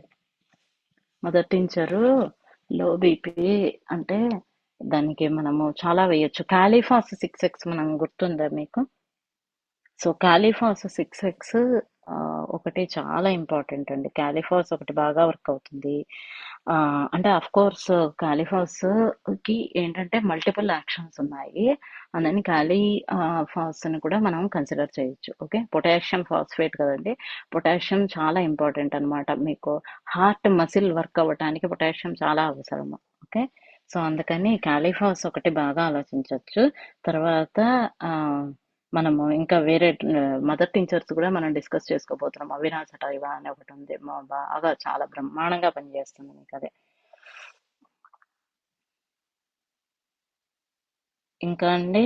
మొదటించరు లో బీపీ అంటే దానికి మనము చాలా వేయొచ్చు. కాలీఫాస్ 6x మనం గుర్తుందా మీకు? సో కాలీఫాస్ 6x ఒకటి చాలా ఇంపార్టెంట్ అండి. కాలీఫాస్ ఒకటి బాగా వర్క్ అవుతుంది. ఆ, అంటే అఫ్ కోర్స్ కాలీఫాస్ కి ఏంటంటే మల్టిపుల్ యాక్షన్స్ ఉన్నాయి. అందుకని ఫాస్ ని కూడా మనం కన్సిడర్ చేయొచ్చు. ఓకే, పొటాషియం ఫాస్ఫేట్ కదండి. పొటాషియం చాలా ఇంపార్టెంట్ అన్నమాట. మీకు హార్ట్ మసిల్ వర్క్ అవ్వటానికి పొటాషియం చాలా అవసరము. ఓకే, సో అందుకని కాలీఫాస్ ఒకటి బాగా ఆలోచించవచ్చు. తర్వాత ఆ మనము ఇంకా వేరే మదర్ టీచర్స్ కూడా మనం డిస్కస్ చేసుకోబోతున్నాం. అవినాశ టైవా అని ఒకటి ఉంది, బాగా చాలా బ్రహ్మాండంగా పనిచేస్తుంది మీకు అదే. ఇంకా అండి,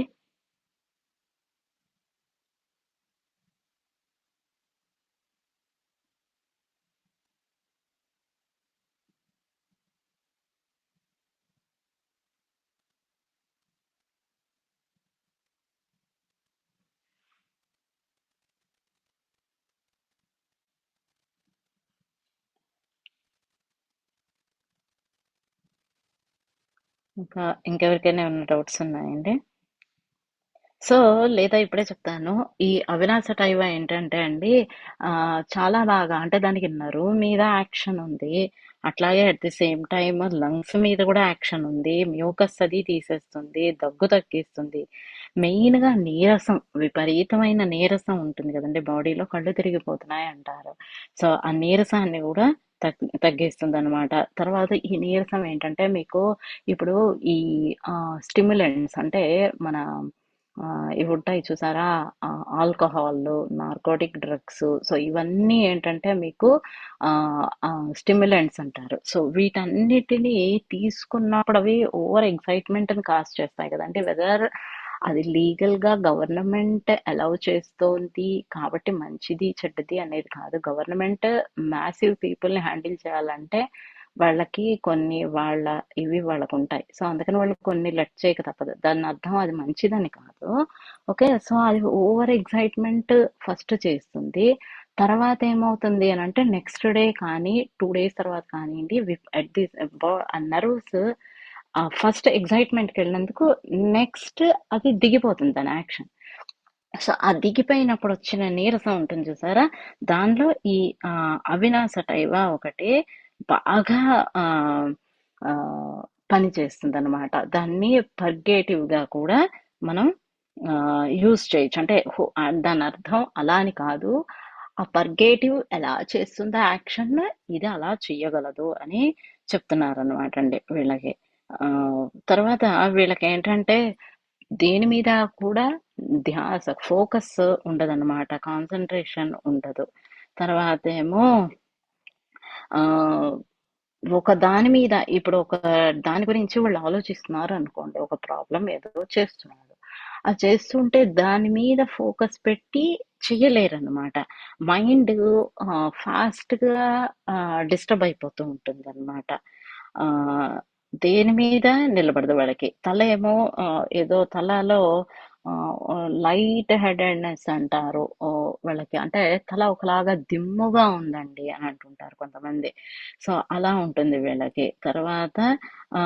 ఇంకెవరికైనా ఏమైనా డౌట్స్ ఉన్నాయండి? సో లేదా ఇప్పుడే చెప్తాను. ఈ అవినాశ టైవా ఏంటంటే అండి, చాలా బాగా అంటే దానికి నరువు మీద యాక్షన్ ఉంది. అట్లాగే at the same time lungs మీద కూడా యాక్షన్ ఉంది. మ్యూకస్ అది తీసేస్తుంది, దగ్గు తగ్గిస్తుంది. మెయిన్ గా నీరసం, విపరీతమైన నీరసం ఉంటుంది కదండి బాడీలో, కళ్ళు తిరిగిపోతున్నాయి అంటారు. సో ఆ నీరసాన్ని కూడా తగ్గిస్తుంది అనమాట. తర్వాత ఈ నీరసం ఏంటంటే మీకు ఇప్పుడు ఈ స్టిమ్యులెంట్స్ అంటే మన ఇవి ఉంటాయి చూసారా, ఆల్కహాల్, నార్కోటిక్ డ్రగ్స్. సో ఇవన్నీ ఏంటంటే మీకు స్టిమ్యులెంట్స్ అంటారు. సో వీటన్నిటిని తీసుకున్నప్పుడు అవి ఓవర్ ఎక్సైట్మెంట్ అని కాజ్ చేస్తాయి కదండి. వెదర్ అది లీగల్ గా గవర్నమెంట్ అలౌ చేస్తోంది కాబట్టి మంచిది చెడ్డది అనేది కాదు. గవర్నమెంట్ మ్యాసివ్ పీపుల్ ని హ్యాండిల్ చేయాలంటే వాళ్ళకి కొన్ని వాళ్ళ ఇవి వాళ్ళకు ఉంటాయి. సో అందుకని వాళ్ళు కొన్ని లెట్ చేయక తప్పదు. దాని అర్థం అది మంచిదని కాదు. ఓకే, సో అది ఓవర్ ఎక్సైట్మెంట్ ఫస్ట్ చేస్తుంది. తర్వాత ఏమవుతుంది అని అంటే నెక్స్ట్ డే కానీ 2 days తర్వాత కానివ్వండి, అట్ ది నర్వ్స్ ఫస్ట్ ఎక్సైట్మెంట్కి వెళ్ళినందుకు నెక్స్ట్ అది దిగిపోతుంది దాని యాక్షన్. సో ఆ దిగిపోయినప్పుడు వచ్చిన నీరసం ఉంటుంది చూసారా, దానిలో ఈ ఆ, అవినాశ టైవా ఒకటి బాగా ఆ, ఆ, పని చేస్తుంది అనమాట. దాన్ని పర్గేటివ్ గా కూడా మనం యూజ్ చేయొచ్చు. అంటే దాని అర్థం అలా అని కాదు, ఆ పర్గేటివ్ ఎలా చేస్తుందో యాక్షన్ ఇది అలా చెయ్యగలదు అని చెప్తున్నారు అనమాట అండి వీళ్ళకి. ఆ, తర్వాత వీళ్ళకి ఏంటంటే దేని మీద కూడా ధ్యాస, ఫోకస్ ఉండదన్నమాట, కాన్సన్ట్రేషన్ ఉండదు. తర్వాత ఏమో ఆ ఒక దాని మీద ఇప్పుడు ఒక దాని గురించి వాళ్ళు ఆలోచిస్తున్నారు అనుకోండి, ఒక ప్రాబ్లం ఏదో చేస్తున్నారు, అది చేస్తుంటే దాని మీద ఫోకస్ పెట్టి చెయ్యలేరు అనమాట. మైండ్ ఫాస్ట్ గా డిస్టర్బ్ అయిపోతూ ఉంటుంది అనమాట. ఆ దేని మీద నిలబడదు వాళ్ళకి. తల ఏమో ఏదో తలలో లైట్ హెడెడ్నెస్ అంటారు వాళ్ళకి, అంటే తల ఒకలాగా దిమ్ముగా ఉందండి అని అంటుంటారు కొంతమంది. సో అలా ఉంటుంది వీళ్ళకి. తర్వాత ఆ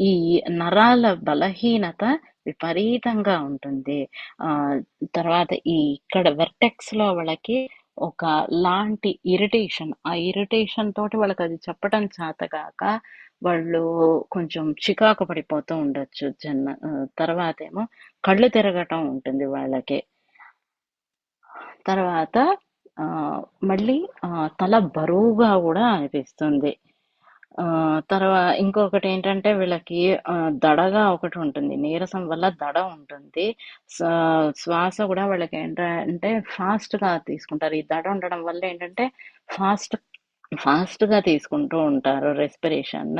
ఈ నరాల బలహీనత విపరీతంగా ఉంటుంది. ఆ తర్వాత ఈ ఇక్కడ వెర్టెక్స్ లో వాళ్ళకి ఒక లాంటి ఇరిటేషన్, ఆ ఇరిటేషన్ తోటి వాళ్ళకి అది చెప్పడం చేతగాక వాళ్ళు కొంచెం చికాకు పడిపోతూ ఉండొచ్చు తర్వాత ఏమో కళ్ళు తిరగటం ఉంటుంది వాళ్ళకి. తర్వాత ఆ మళ్ళీ తల బరువుగా కూడా అనిపిస్తుంది. ఇంకొకటి ఏంటంటే వీళ్ళకి దడగా ఒకటి ఉంటుంది. నీరసం వల్ల దడ ఉంటుంది. శ్వాస కూడా వీళ్ళకి ఏంటంటే ఫాస్ట్‌గా తీసుకుంటారు. ఈ దడ ఉండడం వల్ల ఏంటంటే ఫాస్ట్ ఫాస్ట్‌గా తీసుకుంటూ ఉంటారు రెస్పిరేషన్.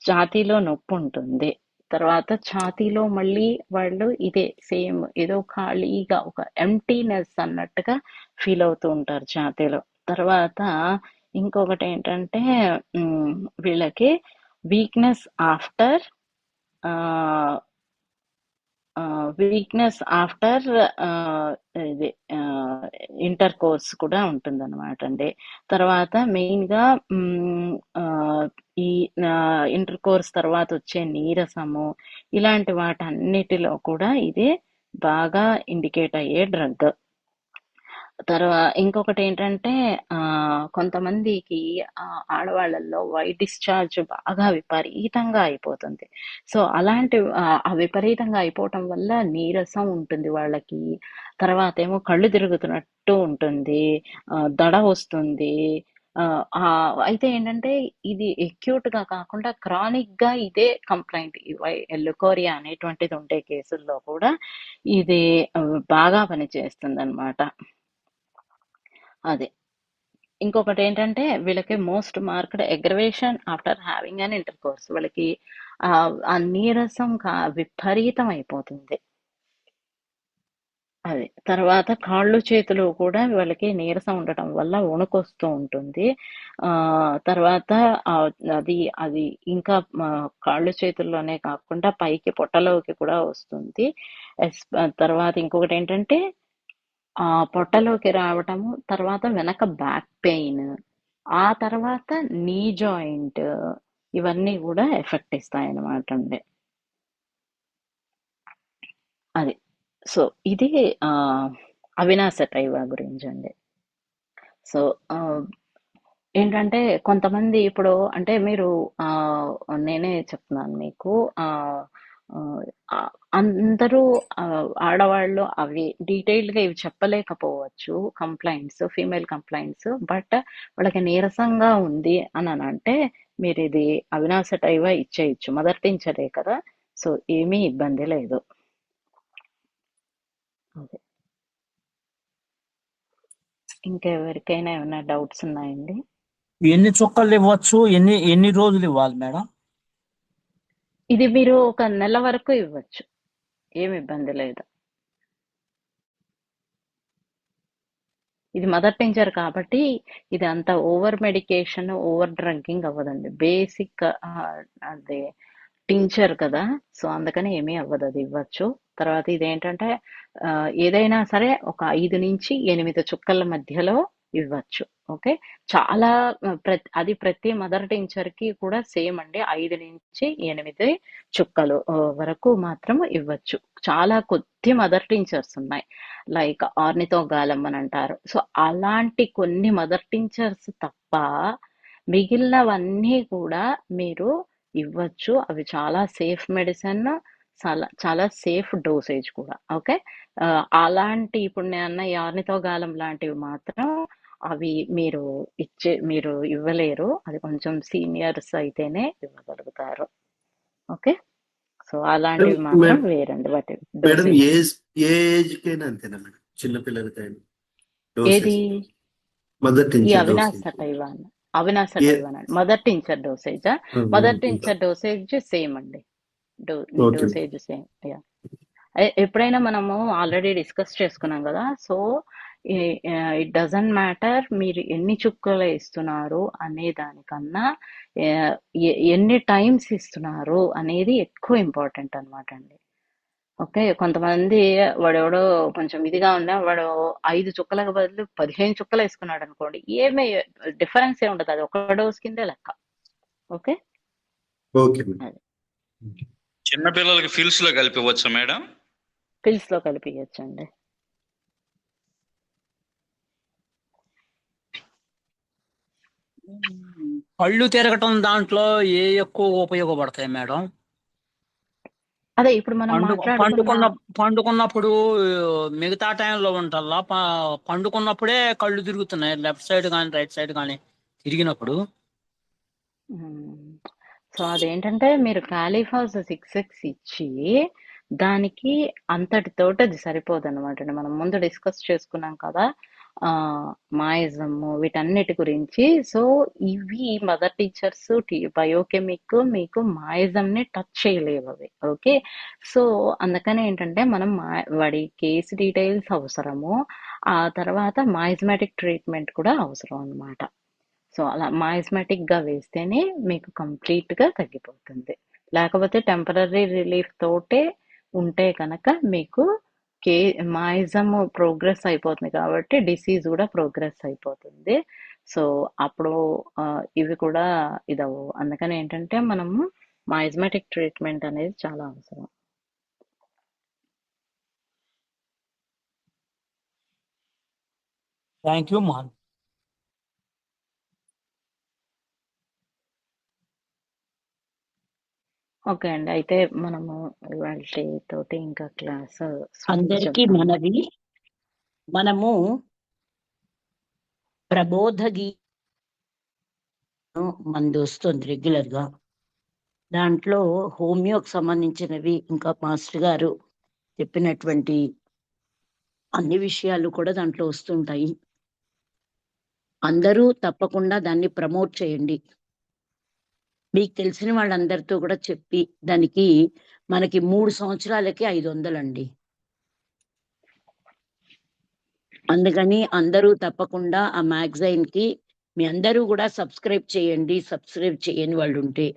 ఛాతీలో నొప్పుంటుంది. తర్వాత ఛాతీలో మళ్ళీ వాళ్ళు ఇదే సేమ్ ఏదో ఖాళీగా ఒక ఎంప్టీనెస్ అన్నట్టుగా ఫీల్ అవుతూ ఉంటారు ఛాతీలో. తర్వాత ఇంకొకటేంటంటే హ్మ్, వీళ్ళకి వీక్‌నెస్ ఆఫ్టర్ ఆహ్, వీక్‌నెస్ ఆఫ్టర్ ఇది ఇంటర్‌కోర్స్ కూడా ఉంటుందన్నమాటండి. తర్వాత మెయిన్‌గా ఈ ఇంటర్‌కోర్స్ తర్వాతొచ్చే నీరసము, ఇలాంటి వాటన్నిటిలో కూడా ఇది బాగా ఇండికేట్ అయ్యే డ్రగ్. ఇంకొకటేంటంటే కొంతమందికి ఆడవాళ్ళల్లో వైట్ డిశ్చార్జ్ బాగా విపరీతంగా అయిపోతుంది. సో, అలాంటి ఆ విపరీతంగా అయిపోవటం వల్ల నీరసం ఉంటుంది వాళ్ళకి. తర్వాతేమో కళ్ళు తిరుగుతున్నట్టు ఉంటుంది. దడ వస్తుంది. అయితే ఏంటంటే ఇది ఎక్యూట్‌గా కాకుండా క్రానిక్‌గా ఇదే కంప్లెయింట్. లుకోరియా అనేటువంటిది ఉండే కేసుల్లో కూడా ఇది బాగా పనిచేస్తుందనమాట. అది. ఇంకొకటేంటంటే వీళ్ళకి most marked aggravation after having an intercourse. వీళ్ళకి ఆ నీరసం విపరీతం అయిపోతుంది. అది. తర్వాత కాళ్ళు, చేతులు కూడా వాళ్ళకి నీరసం ఉండటం వల్ల వణుకొస్తూ ఉంటుంది. తర్వాత అది అది ఇంకా కాళ్ళు, చేతుల్లోనే కాకుండా పైకి పొట్టలోకి కూడా వస్తుంది. తర్వాత ఇంకొకటేంటంటే పొట్టలోకి రావటము, తర్వాత వెనక బ్యాక్ పెయిన్, ఆ తర్వాత నీ జాయింట్, ఇవన్నీ కూడా ఎఫెక్ట్ ఇస్తాయన్నమాట అండి. అది. సో ఇది అవినాశ టైవా గురించి అండి. సో ఏంటంటే కొంతమంది ఇప్పుడు అంటే మీరు నేనే చెప్తున్నాను మీకు అందరూ ఆడవాళ్ళు అవి డీటెయిల్డ్గా ఇవి చెప్పలేకపోవచ్చు కంప్లైంట్స్, ఫీమేల్ కంప్లైంట్స్. బట్ వాళ్ళకి నీరసంగా ఉంది అని అంటే మీరు ఇది అవినాశ టైవా ఇచ్చేయచ్చు. మదర్ టించరే కదా, సో ఏమీ ఇబ్బంది లేదు. అదే. ఇంకెవరికైనా ఏమైనా డౌట్స్ ఉన్నాయండి? ఎన్ని చుక్కలు ఇవ్వచ్చు, ఎన్ని రోజులు ఇవ్వాలి మేడం? ఇది మీరు ఒక నెల వరకు ఇవ్వచ్చు, ఏమి ఇబ్బంది లేదు. ఇది మదర్ టించర్ కాబట్టి ఇది అంత ఓవర్ మెడికేషన్, ఓవర్ డ్రగ్గింగ్ అవ్వదండి. బేసిక్ అదే టించర్ కదా, సో అందుకని ఏమీ అవ్వదు, అది ఇవ్వచ్చు. తర్వాత ఇదేంటంటే ఏదైనా సరే ఒక 5 నుంచి 8 చుక్కల మధ్యలో ఇవ్వచ్చు. ఓకే, చాలా అది ప్రతి మదర్ టించర్ కి కూడా సేమ్ అండి. 5 నుంచి 8 చుక్కలు వరకు మాత్రం ఇవ్వచ్చు. చాలా కొద్ది మదర్ టించర్స్ ఉన్నాయి, లైక్ ఆర్నితోగాలం అని అంటారు. సో అలాంటి కొన్ని మదర్ టించర్స్ తప్ప మిగిలినవన్నీ కూడా మీరు ఇవ్వచ్చు. అవి చాలా సేఫ్ మెడిసిన్, చాలా చాలా సేఫ్ డోసేజ్ కూడా. ఓకే, అలాంటి ఇప్పుడు నేను అన్న యార్నితోగాలం లాంటివి మాత్రం అవి మీరు ఇవ్వలేరు. అది కొంచెం సీనియర్స్ అయితేనే ఇవ్వగలుగుతారు. ఓకే, సో అలాంటివి మాత్రం వేరండి వాటి మేడం. డోసేజ్. ఏ ఏజ్ కైనా అంతేనా మేడం? చిన్నపిల్లలకైనా ఏది? మదర్ ఈ టించర్ అవినాశ డోసేజ్ టైవాన్, అవినాశ ఏ టైవాన్ అండి. మదర్ టించర్ డోసేజా? మదర్ టించర్ డోసేజ్ సేమ్ అండి. ఓకే. Dosage same. యా, ఎప్పుడైనా మనము ఆల్రెడీ డిస్కస్ చేసుకున్నాం కదా. సో ఇట్ డజంట్ మ్యాటర్ మీరు ఎన్ని చుక్కలు ఇస్తున్నారు అనే దానికన్నా ఎన్ని టైమ్స్ ఇస్తున్నారు అనేది ఎక్కువ ఇంపార్టెంట్ అనమాట అండి. ఓకే, కొంతమంది వాడెవడో కొంచెం ఇదిగా ఉన్నా వాడు 5 చుక్కలకు బదులు 15 చుక్కలు వేసుకున్నాడు అనుకోండి, ఏమీ డిఫరెన్స్ ఏ ఉండదు, అది ఒక డోస్ కిందే లెక్క. Okay, okay. అది చిన్నపిల్లలకి ఫిల్స్ లో కలిపివచ్చా మేడం? పిల్స్ లో కలిపియచ్చండి. కళ్ళు తిరగటం దాంట్లో ఎక్కువ ఉపయోగపడతాయి మేడం? అదే ఇప్పుడు మనం మాట్లాడుకున్న పండుకున్నప్పుడు మిగతా టైంలో ఉంటల్లా పండుకున్నప్పుడే కళ్ళు తిరుగుతున్నాయి, లెఫ్ట్ సైడ్ కానీ రైట్ సైడ్ కానీ తిరిగినప్పుడు. సో అదేంటంటే మీరు క్యాలీఫాస్ 6x ఇచ్చి దానికి అంతటితోటి అది సరిపోదు అనమాట. మనం ముందు డిస్కస్ చేసుకున్నాం కదా, ఆ మాయిజం వీటన్నిటి గురించి. సో ఇవి మదర్ టీచర్స్ బయోకెమిక్ మీకు మాయిజం ని టచ్ చేయలేవు అవి. ఓకే, సో అందుకని ఏంటంటే మనం వాడి కేసు డీటెయిల్స్ అవసరము, ఆ తర్వాత మాయిజమాటిక్ ట్రీట్మెంట్ కూడా అవసరం అన్నమాట. సో అలా మాయిస్మాటిక్ గా వేస్తేనే మీకు కంప్లీట్ గా తగ్గిపోతుంది. లేకపోతే టెంపరరీ రిలీఫ్ తోటే ఉంటే కనుక మీకు కే మాయిజం ప్రోగ్రెస్ అయిపోతుంది కాబట్టి డిసీజ్ కూడా ప్రోగ్రెస్ అయిపోతుంది. సో అప్పుడు ఇవి కూడా ఇదవు. అందుకని ఏంటంటే మనము మాయిస్మాటిక్ ట్రీట్మెంట్ అనేది చాలా అవసరం. Thank you Mohan. ఓకే అండి, అయితే మనము ఇవాళ తోటి ఇంకా క్లాస్ అందరికీ మనవి. మనము ప్రబోధ గీతం మనది వస్తుంది రెగ్యులర్ గా. దాంట్లో హోమియోకి సంబంధించినవి ఇంకా మాస్టర్ గారు చెప్పినటువంటి అన్ని విషయాలు కూడా దాంట్లో వస్తుంటాయి. అందరూ తప్పకుండా దాన్ని ప్రమోట్ చేయండి. మీకు తెలిసిన వాళ్ళందరితో కూడా చెప్పి దానికి మనకి 3 సంవత్సరాలకి 500 అండి. అందుకని అందరూ తప్పకుండా ఆ మ్యాగజైన్ కి మీ అందరూ కూడా సబ్స్క్రైబ్ చేయండి. సబ్స్క్రైబ్ చేయని వాళ్ళు ఉంటే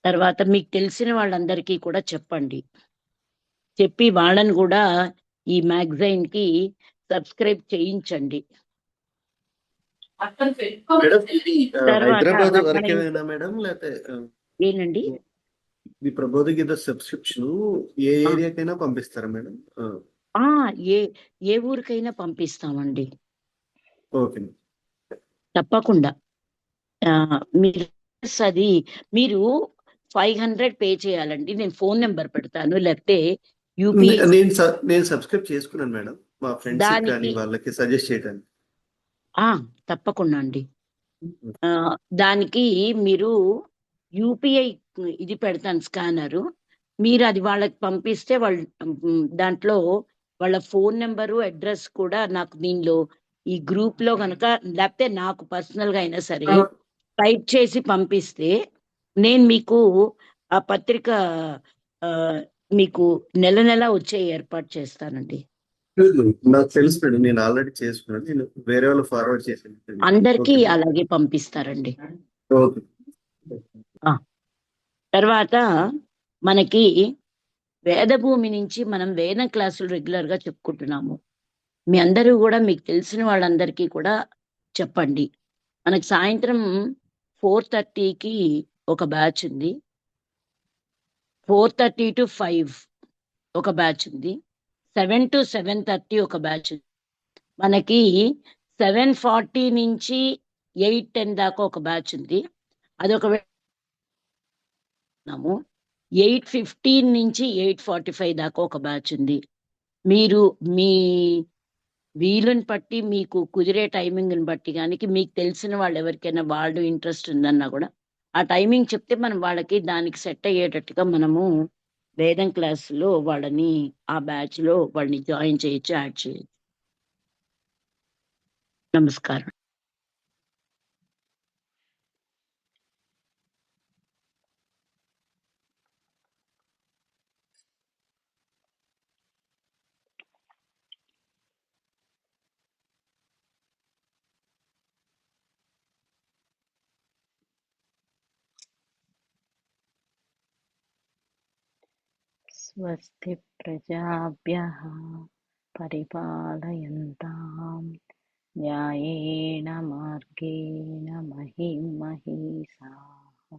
తర్వాత మీకు తెలిసిన వాళ్ళందరికీ కూడా చెప్పండి. చెప్పి వాళ్ళని కూడా ఈ మ్యాగజైన్ కి సబ్స్క్రైబ్ చేయించండి. మేడం ఇది తర్వాత హైదరాబాద్ మన వరకేనా మేడం, లేకపోతే ఏనండి ఈ ప్రబోధ గీత సబ్స్క్రిప్షన్ ఏ ఏరియాకైనా పంపిస్తారా మేడం? ఆ ఏ ఊరికైనా పంపిస్తామండి ఓకే. తప్పకుండా. మీరు అది మీరు 500 పే చేయాలండి. నేను ఫోన్ నెంబర్ పెడతాను, లేకపోతే యూపీఐ నేను సబ్స్క్రైబ్ చేసుకున్నాను మేడం, మా ఫ్రెండ్స్ కానీ దానికి వాళ్ళకి సజెస్ట్ చేయడానికి. తప్పకుండా అండి. దానికి మీరు యూపీఐ ఇది పెడతాను స్కానరు. మీరు అది వాళ్ళకి పంపిస్తే వాళ్ళు దాంట్లో వాళ్ళ ఫోన్ నెంబరు అడ్రస్ కూడా నాకు దీనిలో ఈ గ్రూప్ లో కనుక లేకపోతే నాకు పర్సనల్ గా అయినా సరే టైప్ చేసి పంపిస్తే నేను మీకు ఆ పత్రిక మీకు నెల నెల వచ్చే ఏర్పాటు చేస్తానండి. నాకు తెలుసు మేడం, నేను ఆల్రెడీ చేసుకున్నాను. నేను వేరే వాళ్ళు ఫార్వర్డ్ చేశాను. అందరికీ అలాగే పంపిస్తారండి. ఓకే. తర్వాత మనకి వేదభూమి నుంచి మనం వేద క్లాసులు రెగ్యులర్ గా చెప్పుకుంటున్నాము. మీ అందరూ కూడా మీకు తెలిసిన వాళ్ళందరికీ కూడా చెప్పండి. మనకి సాయంత్రం 4:30కి ఒక బ్యాచ్ ఉంది, 4:30 to 5 ఒక బ్యాచ్ ఉంది, 7 to 7:30 ఒక బ్యాచ్ ఉంది. మనకి 7:40 నుంచి 8:10 దాకా ఒక బ్యాచ్ ఉంది. అదొక 8:15 నుంచి 8:45 దాకా ఒక బ్యాచ్ ఉంది. మీరు మీ వీలుని బట్టి మీకు కుదిరే టైమింగ్ని బట్టి కానీ మీకు తెలిసిన వాళ్ళు ఎవరికైనా వాళ్ళు ఇంట్రెస్ట్ ఉందన్నా కూడా ఆ టైమింగ్ చెప్తే మనం వాళ్ళకి దానికి సెట్ అయ్యేటట్టుగా మనము వేదం క్లాసులో వాళ్ళని ఆ బ్యాచ్ లో వాళ్ళని జాయిన్ చేయొచ్చు, యాడ్ చేయొచ్చు. నమస్కారం. స్వస్తి ప్రజాభ్యః పరిపాలయంతాం న్యాయేన మార్గేణ మహిం మహీషాః.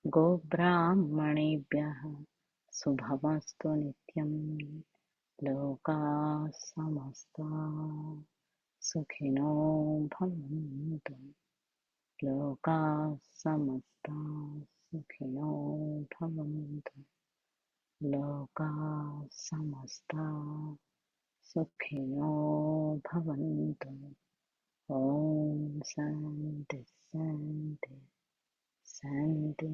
గోబ్రాహ్మణేభ్యః శుభమస్తు నిత్యం. లోకాః సమస్తాః సుఖినో భవంతు. లోకాః సమస్తాః సుఖినో భవంతు. లోకాః సమస్తాః సుఖినో భవంతు. ఓం శాంతి శాంతి శాంతి